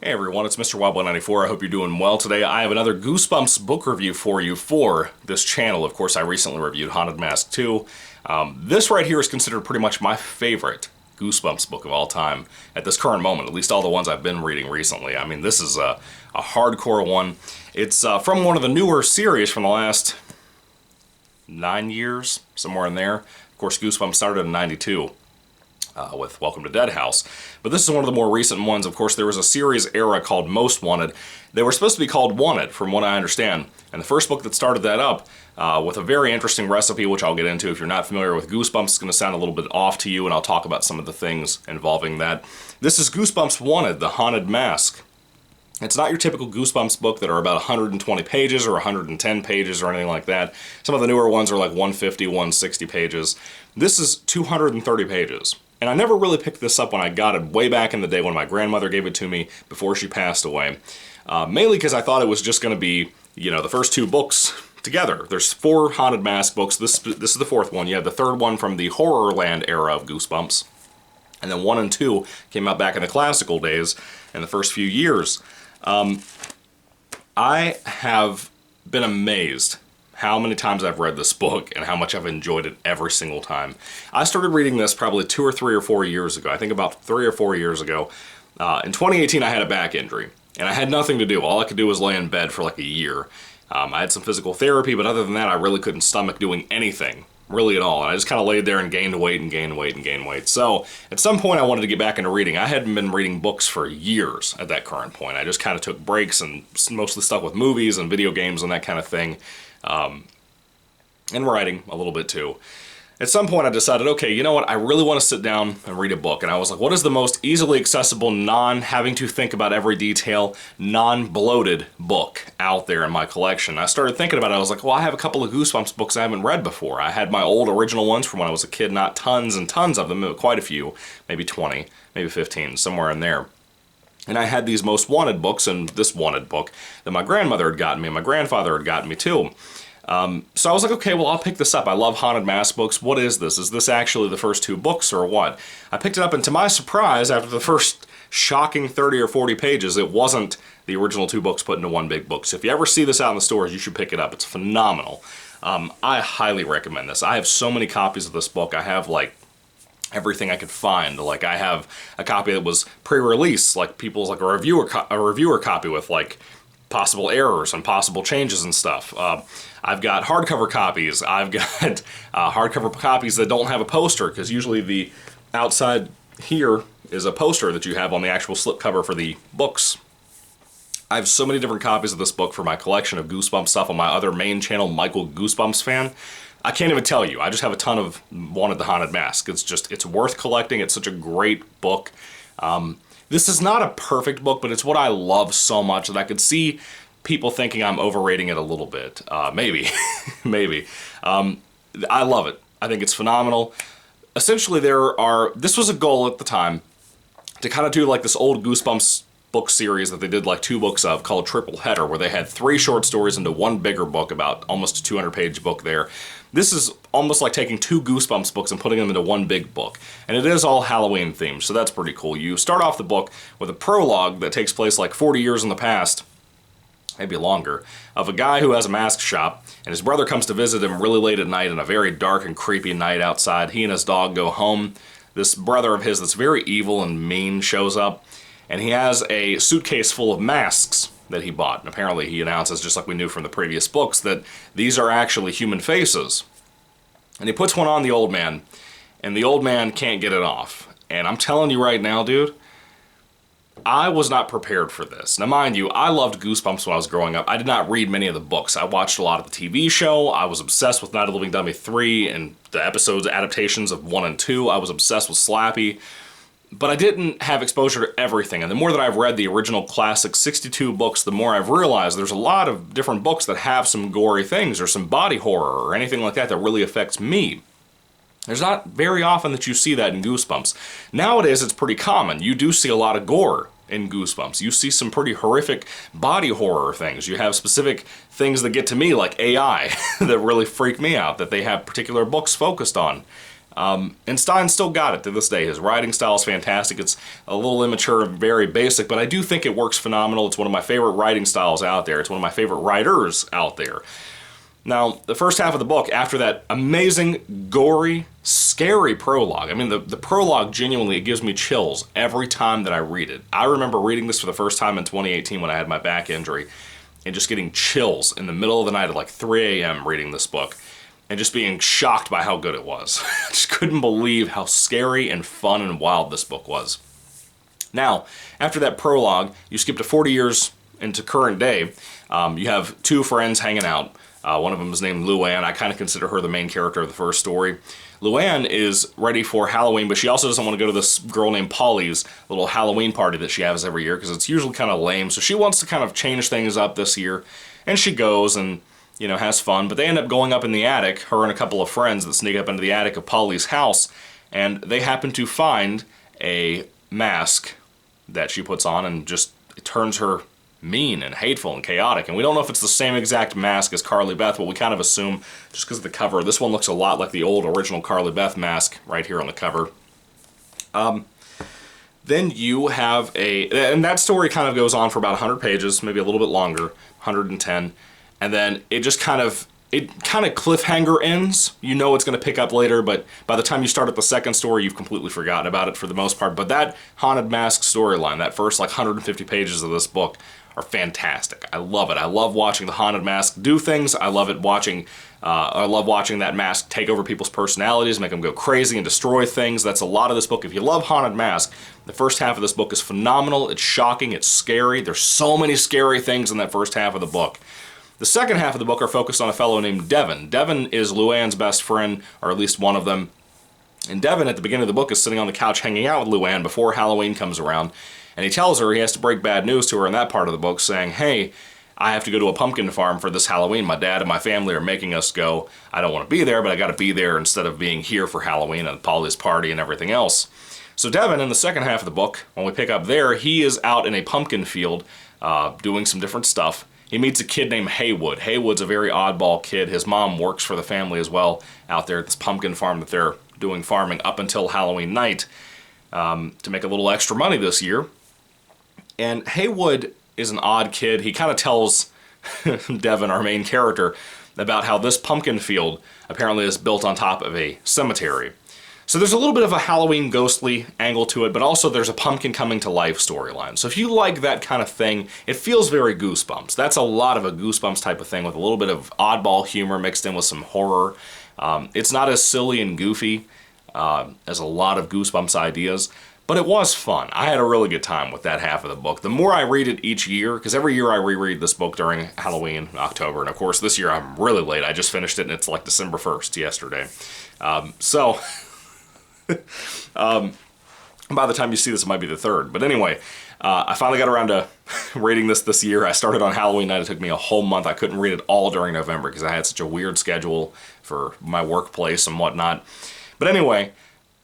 Hey everyone, it's Mr. Wobbly94. I hope you're doing well today. I have another Goosebumps book review for you for this channel. Of course, I recently reviewed Haunted Mask 2. This right here is considered pretty much my favorite Goosebumps book of all time at this current moment, at least all the ones I've been reading recently. I mean, this is a hardcore one. It's from one of the newer series from the last 9 years, somewhere in there. Of course, Goosebumps started in '92. With Welcome to Dead House. But this is one of the more recent ones. Of course, there was a series era called Most Wanted. They were supposed to be called Wanted, from what I understand. And the first book that started that up, with a very interesting recipe, which I'll get into. If you're not familiar with Goosebumps, it's going to sound a little bit off to you, and I'll talk about some of the things involving that. This is Goosebumps Wanted, The Haunted Mask. It's not your typical Goosebumps book that are about 120 pages or 110 pages or anything like that. Some of the newer ones are like 150, 160 pages. This is 230 pages. And I never really picked this up when I got it way back in the day when my grandmother gave it to me before she passed away. Mainly because I thought it was just going to be, you know, the first two books together. There's 4 Haunted Mask books. This is the 4th one. You have the 3rd one from the Horrorland era of Goosebumps. And then 1 and 2 came out back in the classical days in the first few years. I have been amazed how many times I've read this book and how much I've enjoyed it every single time. I started reading this probably 2 or 3 or 4 years ago. I think about 3 or 4 years ago. In 2018, I had a back injury, and I had nothing to do. All I could do was lay in bed for like a year. I had some physical therapy, but other than that, I really couldn't stomach doing anything, really at all. And I just kind of laid there and gained weight and gained weight and gained weight. So at some point, I wanted to get back into reading. I hadn't been reading books for years at that current point. I just kind of took breaks and mostly stuck with movies and video games and that kind of thing. And writing a little bit too. At some point I decided, okay, you know what, I really want to sit down and read a book. And I was like, what is the most easily accessible, non-having to think about every detail, non-bloated book out there in my collection? I started thinking about it. I was like, well, I have a couple of Goosebumps books I haven't read before. I had my old original ones from when I was a kid, not tons and tons of them, but quite a few, maybe 20, maybe 15, somewhere in there. And I had these Most Wanted books and this Wanted book that my grandmother had gotten me and my grandfather had gotten me too. So I was like, okay, well, I'll pick this up. I love Haunted Mask books. What is this? Is this actually the first 2 books or what? I picked it up, and to my surprise, after the first shocking 30 or 40 pages, it wasn't the original 2 books put into one big book. So if you ever see this out in the stores, you should pick it up. It's phenomenal. I highly recommend this. I have so many copies of this book. I have, like, everything I could find. Like, I have a copy that was pre-release, like people's, like a reviewer copy with, like, possible errors and possible changes and stuff. I've got hardcover copies. I've got hardcover copies that don't have a poster, because usually the outside here is a poster that you have on the actual slipcover for the books. I have so many different copies of this book for my collection of Goosebumps stuff on my other main channel, Michael Goosebumps Fan. I can't even tell you. I just have a ton of Wanted the Haunted Mask. It's worth collecting. It's such a great book. This is not a perfect book, but it's what I love so much that I could see people thinking I'm overrating it a little bit. Maybe. Maybe. I love it. I think it's phenomenal. Essentially, this was a goal at the time to kind of do like this old Goosebumps book series that they did like 2 books of called Triple Header, where they had 3 short stories into one bigger book, about almost a 200-page book there. This is almost like taking 2 Goosebumps books and putting them into one big book. And it is all Halloween themed, so that's pretty cool. You start off the book with a prologue that takes place like 40 years in the past, maybe longer, of a guy who has a mask shop, and his brother comes to visit him really late at night on a very dark and creepy night outside. He and his dog go home. This brother of his that's very evil and mean shows up, and he has a suitcase full of masks that he bought. And apparently he announces, just like we knew from the previous books, that these are actually human faces. And he puts one on the old man, and the old man can't get it off. And I'm telling you right now, dude, I was not prepared for this. Now, mind you, I loved Goosebumps when I was growing up. I did not read many of the books. I watched a lot of the TV show. I was obsessed with Night of the Living Dummy 3 and the episodes, adaptations of 1 and 2. I was obsessed with Slappy. But I didn't have exposure to everything, and the more that I've read the original classic 62 books, the more I've realized there's a lot of different books that have some gory things, or some body horror, or anything like that that really affects me. There's not very often that you see that in Goosebumps. Nowadays, it's pretty common. You do see a lot of gore in Goosebumps. You see some pretty horrific body horror things. You have specific things that get to me, like AI, that really freak me out, that they have particular books focused on. And Stein still got it to this day. His writing style is fantastic. It's a little immature and very basic, but I do think it works phenomenal. It's one of my favorite writing styles out there. It's one of my favorite writers out there. Now, the first half of the book, after that amazing, gory, scary prologue, I mean, the prologue genuinely, it gives me chills every time that I read it. I remember reading this for the first time in 2018 when I had my back injury, and just getting chills in the middle of the night at like 3 a.m. reading this book, and just being shocked by how good it was. I just couldn't believe how scary and fun and wild this book was. Now, after that prologue, you skip to 40 years into current day. You have two friends hanging out. One of them is named Luann. I kind of consider her the main character of the first story. Luann is ready for Halloween, but she also doesn't want to go to this girl named Polly's little Halloween party that she has every year because it's usually kind of lame. So she wants to kind of change things up this year, and she goes and, you know, has fun. But they end up going up in the attic, her and a couple of friends that sneak up into the attic of Polly's house, and they happen to find a mask that she puts on, and just it turns her mean and hateful and chaotic. And we don't know if it's the same exact mask as Carly Beth, but we kind of assume just because of the cover. This one looks a lot like the old original Carly Beth mask right here on the cover. Then you have and that story kind of goes on for about 100 pages, maybe a little bit longer, 110, and then it just kind of cliffhanger ends. You know it's going to pick up later, but by the time you start at the second story, you've completely forgotten about it for the most part. But that Haunted Mask storyline, that first like 150 pages of this book, are fantastic. I love it. I love watching the Haunted Mask do things. I love watching that mask take over people's personalities, make them go crazy and destroy things. That's a lot of this book. If you love Haunted Mask, the first half of this book is phenomenal. It's shocking. It's scary. There's so many scary things in that first half of the book. The second half of the book are focused on a fellow named Devin. Devin is Luann's best friend, or at least one of them. And Devin, at the beginning of the book, is sitting on the couch hanging out with Luann before Halloween comes around. And he tells her he has to break bad news to her in that part of the book, saying, hey, I have to go to a pumpkin farm for this Halloween. My dad and my family are making us go. I don't want to be there, but I got to be there instead of being here for Halloween and Polly's party and everything else. So Devin, in the second half of the book, when we pick up there, he is out in a pumpkin field doing some different stuff. He meets a kid named Haywood. Haywood's a very oddball kid. His mom works for the family as well out there at this pumpkin farm that they're doing farming up until Halloween night to make a little extra money this year. And Haywood is an odd kid. He kind of tells Devin, our main character, about how this pumpkin field apparently is built on top of a cemetery. So there's a little bit of a Halloween ghostly angle to it, but also there's a pumpkin coming to life storyline. So if you like that kind of thing, it feels very Goosebumps. That's a lot of a Goosebumps type of thing with a little bit of oddball humor mixed in with some horror. It's not as silly and goofy as a lot of Goosebumps ideas, but it was fun. I had a really good time with that half of the book. The more I read it each year, because every year I reread this book during Halloween, October, and of course this year I'm really late. I just finished it and it's like December 1st yesterday. By the time you see this, it might be the 3rd. But anyway, I finally got around to reading this year. I started on Halloween night. It took me a whole month. I couldn't read it all during November because I had such a weird schedule for my workplace and whatnot. But anyway,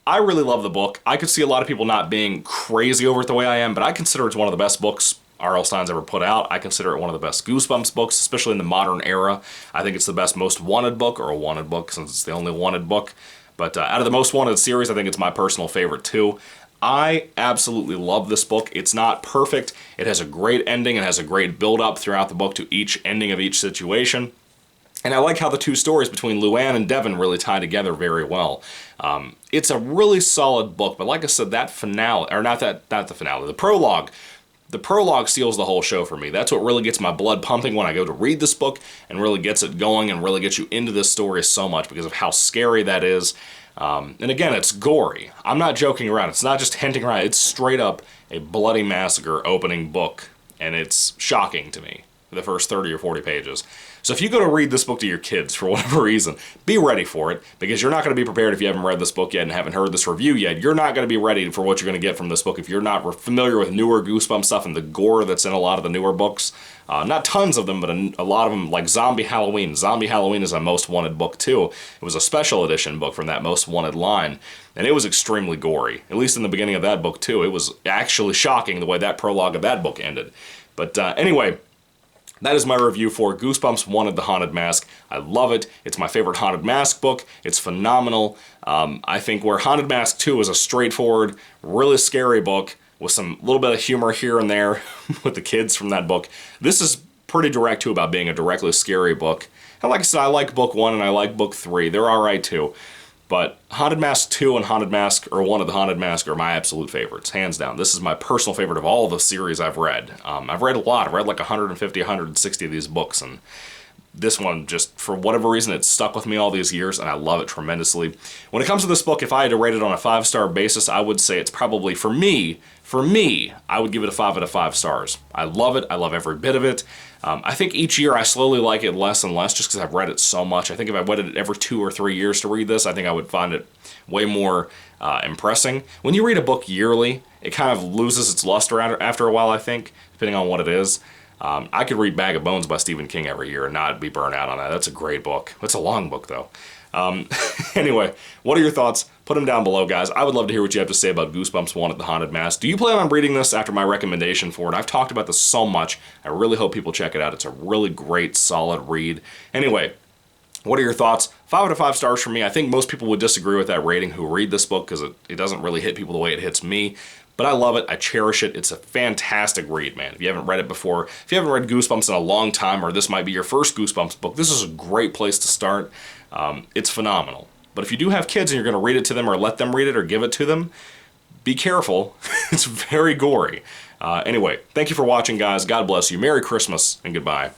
I really love the book. I could see a lot of people not being crazy over it the way I am, but I consider it's one of the best books R.L. Stine's ever put out. I consider it one of the best Goosebumps books, especially in the modern era. I think it's the best most wanted book, or a wanted book since it's the only wanted book. But out of the most wanted series, I think it's my personal favorite too. I absolutely love this book. It's not perfect. It has a great ending. It has a great build-up throughout the book to each ending of each situation. And I like how the two stories between Luann and Devin really tie together very well. It's a really solid book, but like I said, that finale, or not the finale, the prologue. The prologue steals the whole show for me. That's what really gets my blood pumping when I go to read this book and really gets it going and really gets you into this story so much because of how scary that is. And again, it's gory. I'm not joking around. It's not just hinting around. It's straight up a bloody massacre opening book, and it's shocking to me for the first 30 or 40 pages. So if you go to read this book to your kids for whatever reason, be ready for it, because you're not going to be prepared if you haven't read this book yet and haven't heard this review yet. You're not going to be ready for what you're going to get from this book if you're not familiar with newer Goosebumps stuff and the gore that's in a lot of the newer books. Not tons of them, but a lot of them, like Zombie Halloween. Zombie Halloween is a most wanted book too. It was a special edition book from that most wanted line, and it was extremely gory, at least in the beginning of that book too. It was actually shocking the way that prologue of that book ended. But anyway, That is my review for Goosebumps 1 of the Haunted Mask. I love it. It's my favorite Haunted Mask book. It's phenomenal. I think where Haunted Mask 2 is a straightforward, really scary book with some little bit of humor here and there with the kids from that book, this is pretty direct too about being a directly scary book. And like I said, I like book 1 and I like book 3. They're alright too. But Haunted Mask 2 and Haunted Mask, or 1 of the Haunted Mask, are my absolute favorites, hands down. This is my personal favorite of all the series I've read. I've read a lot. I've read like 150, 160 of these books, and this one, just for whatever reason, it's stuck with me all these years, and I love it tremendously. When it comes to this book, if I had to rate it on a 5-star basis, I would say it's probably, for me, I would give it a 5 out of 5 stars. I love it. I love every bit of it. I think each year I slowly like it less and less just because I've read it so much. I think if I waited every 2 or 3 years to read this, I think I would find it way more impressing. When you read a book yearly, it kind of loses its luster after a while, I think, depending on what it is. I could read Bag of Bones by Stephen King every year and not be burnt out on that. That's a great book. It's a long book, though. Anyway, what are your thoughts? Put them down below, guys. I would love to hear what you have to say about Goosebumps 1 at the Haunted Mask. Do you plan on reading this after my recommendation for it? I've talked about this so much. I really hope people check it out. It's a really great, solid read. Anyway, what are your thoughts? 5 out of 5 stars for me. I think most people would disagree with that rating who read this book because it doesn't really hit people the way it hits me. But I love it. I cherish it. It's a fantastic read, man. If you haven't read it before, if you haven't read Goosebumps in a long time, or this might be your first Goosebumps book, this is a great place to start. It's phenomenal. But if you do have kids and you're going to read it to them or let them read it or give it to them, be careful. It's very gory. Anyway, thank you for watching, guys. God bless you. Merry Christmas and goodbye.